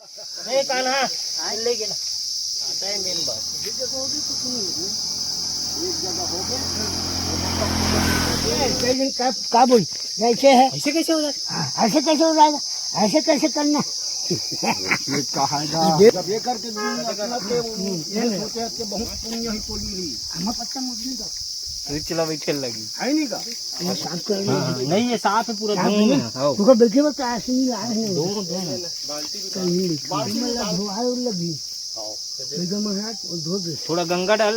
नहीं कान्हा ले गेला आता है मेन बात एक जगह हो गया का बोल कैसे है ऐसे कैसे हो जाएगा ऐसे कैसे हो जाएगा ऐसे कैसे करना जब ये करके बहुत पुण्य ही पोली हम पत्ता मुझे का चला बैठे लगी है नहीं का ये साफ कर नहीं ये साफ है पूरा तुमको बैठे वक्त ऐसे नहीं लाए हैं दोनों बाल्टी में धोआ लगी महाराज धो दे थोड़ा गंगा डाल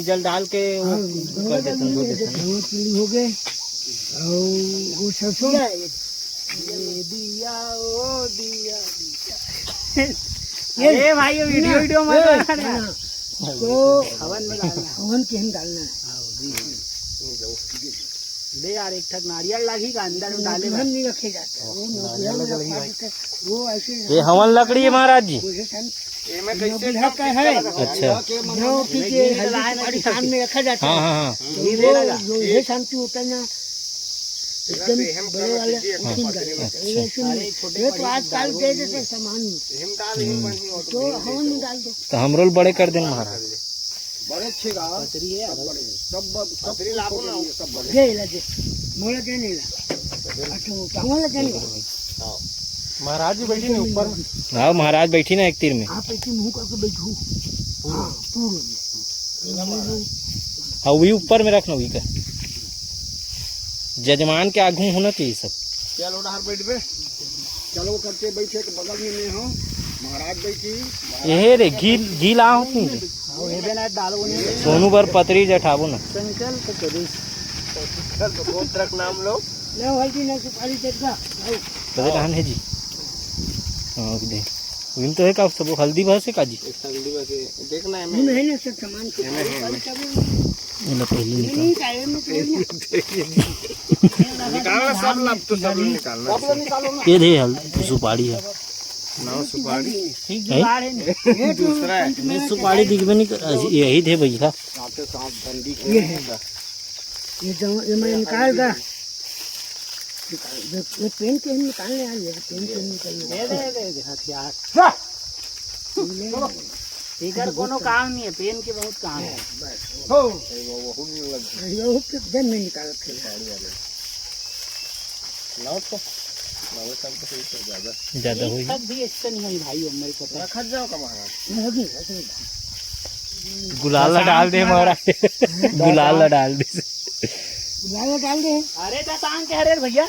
जल डाल के कर देते हैं हो गए और वो सरसों दिया ओ दिया ये भाई वीडियो मत बनाना तो हवन में डालना हवन केहन डालना है ले यार एक ठक नारियल लागी का अंदर में डाले नहीं रखे जाते वो ऐसे ये हवन लकड़ी है महाराज जी ये में कैसे है अच्छा जो सामने रखा जाता है ये शांति होता है ना एकदम बड़े वाले ये तो आजकल दे देते सामान तो हवन में डाल दो तो हम रोल बड़े कर देना महाराज बड़े अच्छे का पतरी है सब पतरी लाओ ना सब बड़े ये लगे मोला के नहीं ला अच्छा कांगला के नहीं महाराज जी बैठी ना ऊपर हां महाराज बैठी ना एक तीर में आप एक मुंह करके बैठो हां पूरा हां वही ऊपर में रखना वही का जजमान के आगू होना चाहिए सब चलो डहार बैठ पे चलो करके बैठे के बगल में हो महाराज बैठी ये रे घी ला होती सोनू बर पतरी जठाबो ना संकल्प करिस गोत्रक नाम लो ले भाई जी ना सुपारी चटका पता कहां है जी हां दे विन तो है का सब हल्दी भासे का जी हल्दी भासे देखना है मैं है ना सब सामान ये ना पहले निकालना सब लाभ तो सब निकालना ये दे हल्दी सुपारी है ना सुपारी है दूसरा है सुपारी दिखबे नहीं यही थे भैया आपके साथ डंडी ये मैं निकाल दा ये पेन के निकालने आ ये पेन के निकालने दे हथियार इधर कोनो काम नहीं है पेन के बहुत काम है हो वो नहीं लग ये के दिन में निकाल के साड़ी वाले लाओ तो लाओ सब तो ज्यादा हुई सब भी ऐसा नहीं है भाई मेरे को रख जाओ का महाराज गुलाल डाल दे महाराज गुलाल डाल दे गुलाल डाल दे अरे ता टांग के हरे भैया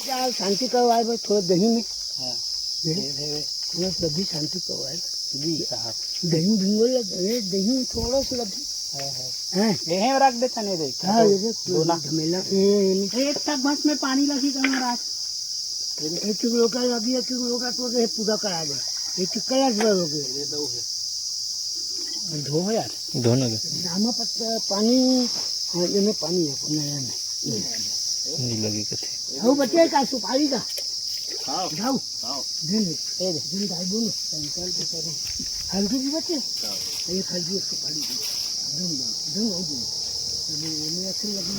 क्या शांति करवाए भाई थोड़ा दही में थोड़ा लगी शांति करवाए दही भिंगो लगे दही में थोड़ा सा लगी यहीं रख देता नहीं एक तक भस में पानी लगी कहाँ एक लोका लगी एक लोका तो पूरा करा दे एक कलश भरोगे धो यार धो ना पानी में पानी है नया नहीं लगी कथे वो बच्चे का सुपारी का खाओ खाओ दिन गाय बोलो संकल्प करो हल्दी भी बच्चे ये हल्दी सुपारी दम हो गई ये अच्छी लगी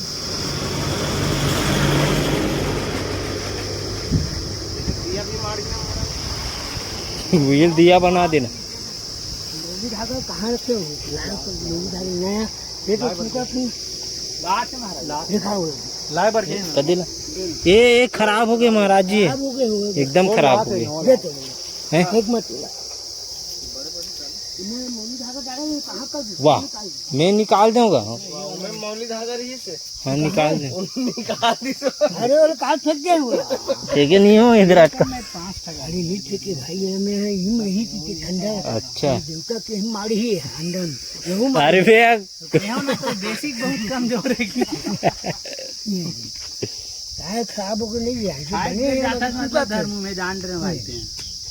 दिया भी मार के व्हील दिया बना देना लोगी धागा कहाँ रखे हो लोगी धागा नया ये तो फूका थी लाए बर कदिला ये खराब हो गए महाराज जी एकदम खराब हो गए एक मत वाह मैं निकाल दूंगा मैं मौली धागा रही से हाँ निकाल दे अरे और काल फेंक गए ठीक है नहीं हो इधर का मैं 5 गाड़ी नहीं फेंके भाई मैं ही पीके ठंडा अच्छा देवता के हम मारी ही अंदर अरे भैया तो बेसिक बहुत कमजोर है की चाहे खराब होकर नहीं जाए धर्म में जान रहे भाई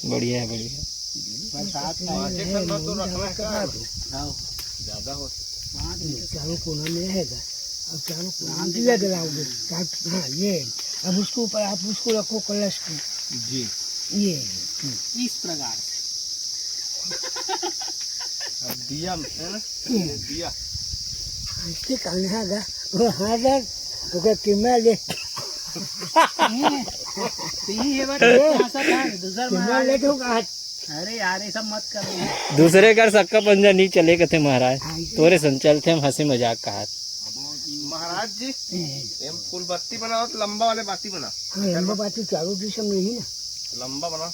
बढ़िया है बढ़िया ज्यादा हो चारों कोना में रहेगा अब चारों कोना दिया जलाओगे हाँ ये अब उसके ऊपर आप उसको रखो कलश को जी ये इस प्रकार से अब दिया है ना दिया इसके कान्हा वो हाजर तो क्या किम्मा ले अरे यार ये सब मत करो। दूसरे घर सक्का पंजा नहीं चले थे महाराज, तोरे संचल थे हम हंसी मजाक का हाथ। महाराज जी फूल बत्ती बनाओ तो लंबा वाले बाती बना। हाँ, लंबा बाती चारों दिशा में ही ना लंबा बना।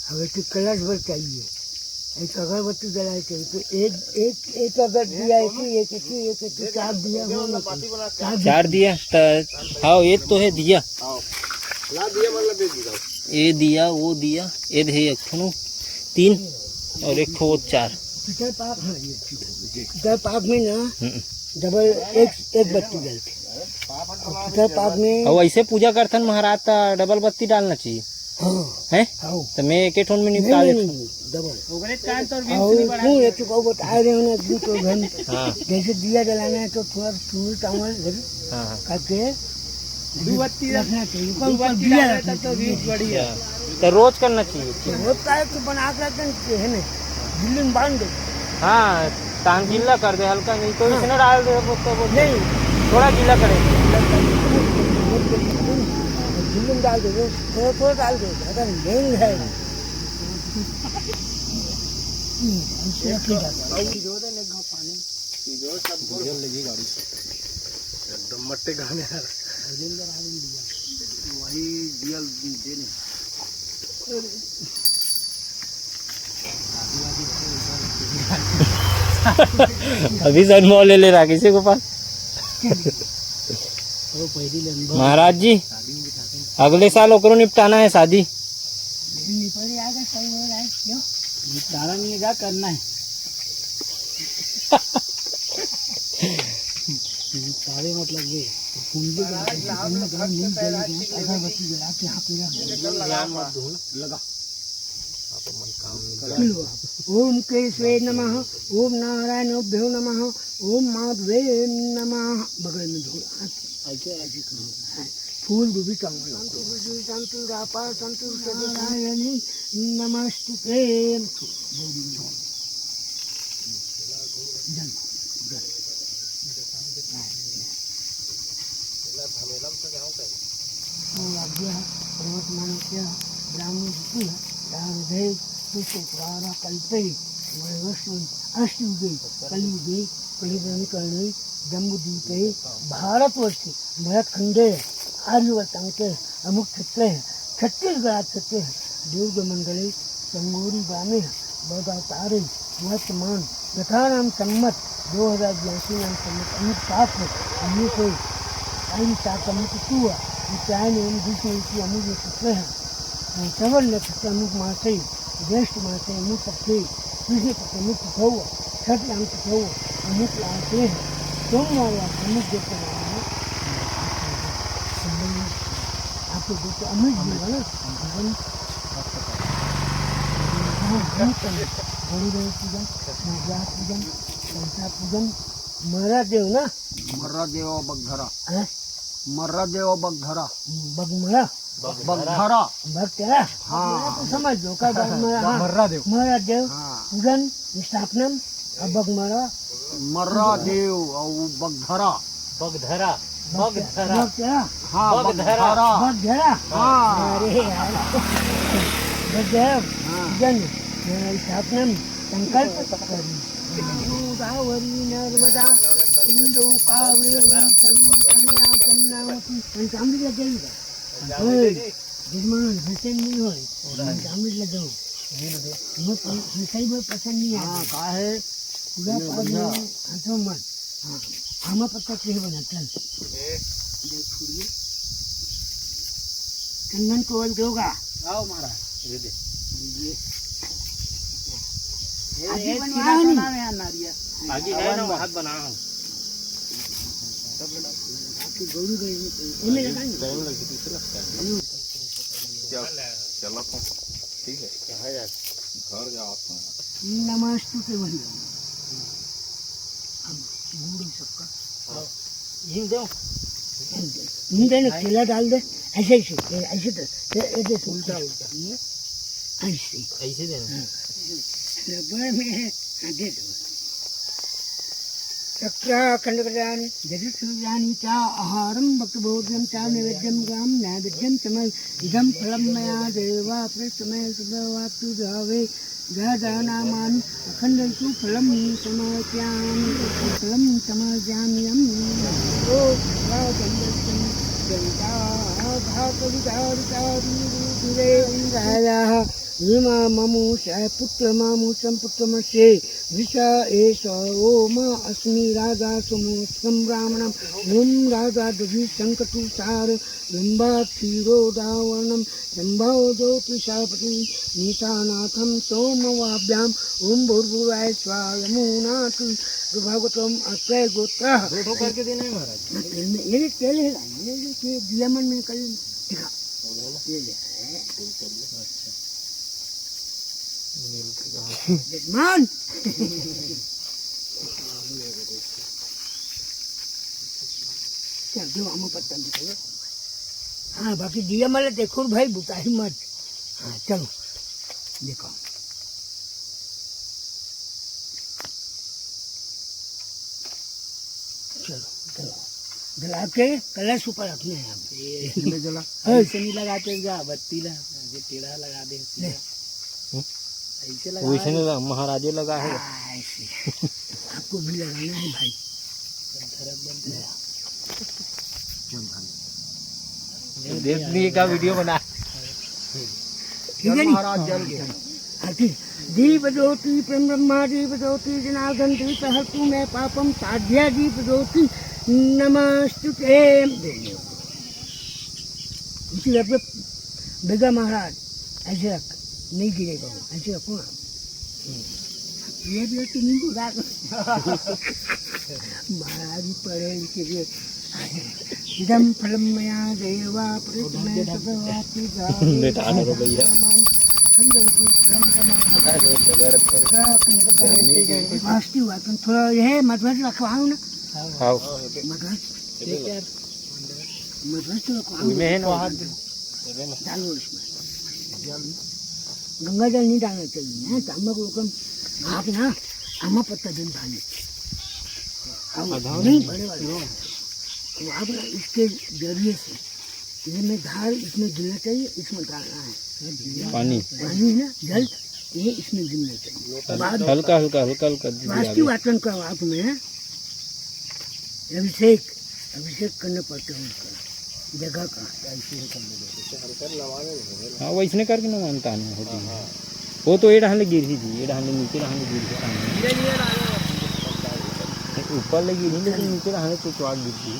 हमें तो कलश भर चाहिए, एक अगरबत्ती जलाए चाहिए तो एक अगर दिया एक चार दिया हो चार दिया हाँ ये तो है दिया ला दिया मतलब ये दिया वो दिया ये है एक ठो 3 और एक ठो 4 पितर पाक में ना डबल एक बत्ती डालते पितर पाक में। और ऐसे पूजा करथन महाराज ता डबल बत्ती डालना चाहिए है तो मैं एक ठोन में निपटा जैसे दिया जलाना है तो थोड़ा फूल चावल करके रखना चाहिए तो रोज करना चाहिए। रोज का तो बना कर है ना गिल्ली बांध दो। हाँ तान गीला कर दे हल्का, नहीं तो इसने डाल दे नहीं थोड़ा गीला करे गिल्ली डाल दो थोड़ा डाल दो ज़्यादा नहीं है। एकदम मट्टे गाने वही डीएल देने अभी जन्म ले रहा किसी को पास। महाराज जी अगले साल ओकरो निपटाना है शादी। निपटाना नहीं है क्या करना है सारे मतलब ये अगरबत्ती जला के यहाँ पे लगा। ओम केशवे नमः, ओम नारायणाभ्यो नमः, ओम माधवे नमः। बगल में फूल भी संतु रापा संतु सदायनी नमस्ते। कल्पे अष्टयुगे कलियुगे कलिकर्णे जम्बूद्वीपे भारतवर्षे भरतखंडे आर्यवर्तांके अमुक क्षेत्रे छत्तीसगढ़ क्षेत्रे दुर्ग मंडले संगोरी ग्रामे बदातारे वर्तमान यथानाम सम्मत 2082 नाम सम्मत अमुक सात अमुक आई सात अमुक टू इत्यादि एवं दूसरे अमुक क्षेत्र है चवल नक्षत्र अमुक मासे ज्येष्ठ मासे अमुक पक्षे कृष्ण पक्ष अमुक छौ छठ नाम छौ अमुक लाते हैं सोमवार अमुक देते हैं आपको देखो अमुक जीवा ना बड़ी बड़ी पूजन नवरात्र पूजन संसा पूजन मर्रा देव ना मर्रा देव बगधरा है मर्रा देव बगधरा बगमरा बगधरा भक्तरा हाँ तो समझ लो का मर्रा देव पूजन स्थापनम बगमरा मर्रा देव और बगधरा बगधरा भक्तरा हाँ बगधरा भक्तरा हाँ अरे यार भक्तरा पूजन स्थापनम संकल्प करी गोदावरी नर्मदा सिंधु कावेरी सरयू कन्याकुमारी पंचामृत लग जाएगा जजमान हसन नहीं हो पंचामृत लगाओ मैं पसंद नहीं है का है पूरा पास में हाथों मत हाँ आमा पत्ता कैसे बनाता है चंदन कोवल दोगा आओ महाराज ये आगे है ना हाथ बना ठीक है घर जाओ नमस्तु के वही गुड़ सबका हिंग दो हिंग ना केला डाल दे ऐसे ऐसे उल्टा ऐसे देना रबर में दे दो चक्राखण्डकटानि जटिसूर्यानि च आहारं भक्तभोज्यं च नैवेद्यं ग्राम नैवेद्यं च मयि इदं फलं मया देवा प्रथमे सुभवातु भावे गजानामानि अखण्डन्तु फलं समर्पयामि फलं समर्पयामि ओ गन्धस्य गन्धाघातविदारितादिरुधिरेन्द्रायाः ममुषः पुत्रमामुषं पुत्रमस्ये विषा एष ओम अस्मि राजा सुमोत्सं ब्राह्मणं ओं राजा दधि शङ्कटुसार लम्बाक्षीरोदावर्णं लम्बावधो प्रशापति निशानाथं सोमवाभ्याम् ओं भूर्भुवाय स्वायमुनातु भगवतम अक्षय गोत्रः करके देना है महाराज। ये तेल है ये लेमन में कल दिखा ये मान चल दो हम पत्ता दिखाओ। हाँ बाकी दिया माले देखो भाई बुता ही मत। हाँ चलो देखो चलो चलो जला के कलश ऊपर रखने हैं आप ये जला ऐसे नहीं लगाते जा बत्ती ला ये टेढ़ा लगा दे ऐसे लगा वैसे नहीं महाराजे लगा है ऐसे आपको भी लगाना है भाई देखने का वीडियो बना महाराज जल गया दीप ज्योति प्रेम ब्रह्मा दीप ज्योति जनार्दन दीप हरतु मैं पापम साध्या दीप ज्योति नमस्तुते उसी पे बेगा महाराज ऐसे रख नहीं गिरेगा वो ऐसे रखो ना ये भी नहीं गुजार महाराज पढ़े लिखे भी इदम फलम मया देवा प्रथमे सभवाति थोड़ा यह मधुर रखवाओ ना मधुर तो डालो इसमें गंगा जल नहीं डालना चाहिए तांबक लोकम आप ना आमा पत्ता दिन डाले नहीं बड़े वाले तो आप ना इसके जरिए से ये में धार इसमें गिरना चाहिए इसमें डालना है पानी पानी ना जल ये इसमें गिरना चाहिए हल्का हल्का हल्का हल्का वास्तु वाचन का आप में अभिषेक अभिषेक करना पड़ता है उसका जगह का हाँ वैसने करके ना मानता है होती है वो तो ये डालने गिर ही थी ये डालने नीचे डालने गिर ऊपर लगी नहीं लेकिन नीचे डालने तो चौक गिर गई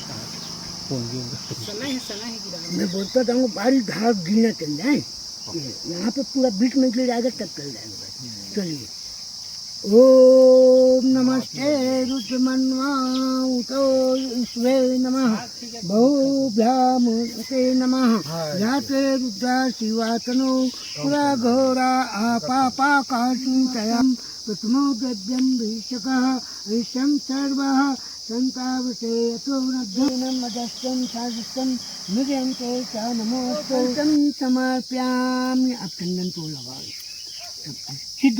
मैं बोलता था बारी धार गिरना चल जाए यहाँ पे पूरा बीच में गिर जाएगा तब चल जाएगा चलिए ओम नमस्ते रुद्रमन्वातो ईश्वे नमः बहुभ्यामुते नमः जाते रुद्रा शिवातनो पुरा घोरा आपापाकाचिन्तयम् प्रथमो द्रव्यं भीषकः ईशं सर्वः संतावसे यतो नद्यनं मदस्तं साजस्तं मृगयन्ते च नमोऽस्तु समर्पयामि। अब चंदन तो लगाओ सिद्ध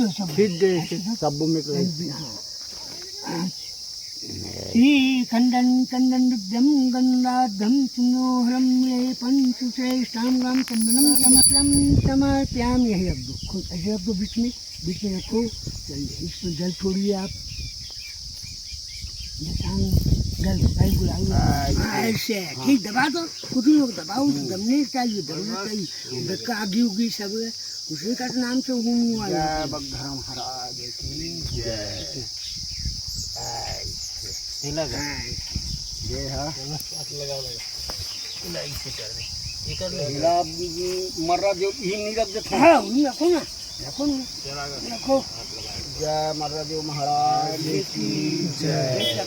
सब में श्री खंडन चंदन दुग्धम गंगाधम सुनोहरम ये पंचुश्रेष्ठाम राम चंदनम समर्पयामि। यही रख दो ऐसे रख दो बीच में रखो। चलिए इसमें जल छोड़िए आप ऐसे ठीक दबा दो खुद लोग दबाओ दबने चाहिए दबना चाहिए धक्का आगी उगी सब उसी का नाम से बगधरा महाराज मर्रा जो नहीं रख देते हाँ रखो ना रखो ना रखो जय मर्रादेव महाराज की जय।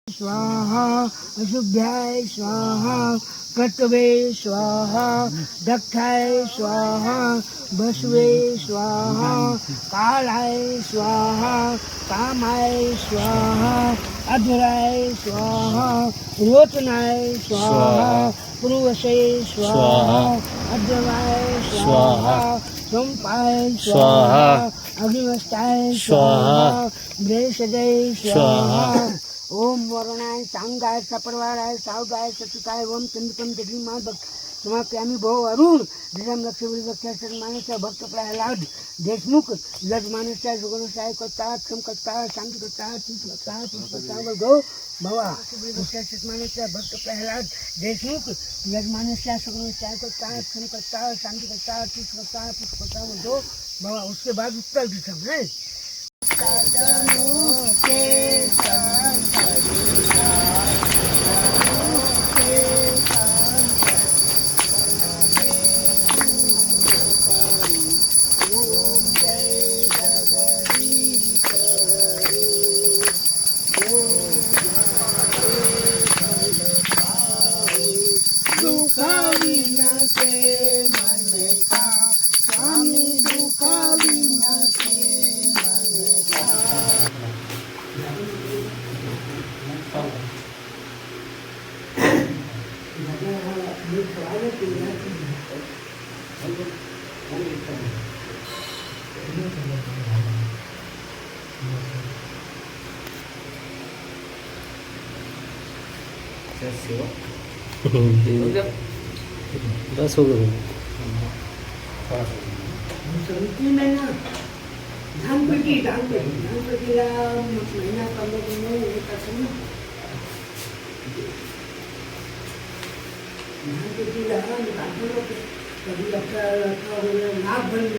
स्वाहा अशुभ्याय स्वाहा कर्तवे स्वाहा दक्षाय स्वाहा बसवे स्वाहा कालाय स्वाहा कामाय स्वाहा अधुराय स्वाहा रोचनाय स्वाहा पुरुषे स्वाहा अद्रवाय स्वाहा सोमपाय स्वाहा अग्निमस्ताय स्वाहा. सजय स्वाहा. स्वाहा. ओम वरुणाय सांगाय सपर्वाराय सावगाय सतुताय ओम चंद्रपम जगीमा समाप्यामी भो अरुण धीरम लक्ष्मी भक्त मानसा भक्त प्रहलाद देशमुख लजमानसा सुगुणसाय करता क्षम करता शांति करता तीर्थ करता गो भवा मानसा भक्त प्रहलाद देशमुख लजमानसा सुगुणसाय करता क्षम करता शांति करता तीर्थ करता गो भवा. उसके बाद उत्तर दिशा है बस हो गया. समिति में ना धानपेटीला महिना 15 दिन में येत असेल ना धानपेटीला कधी आपल्याला नाग बन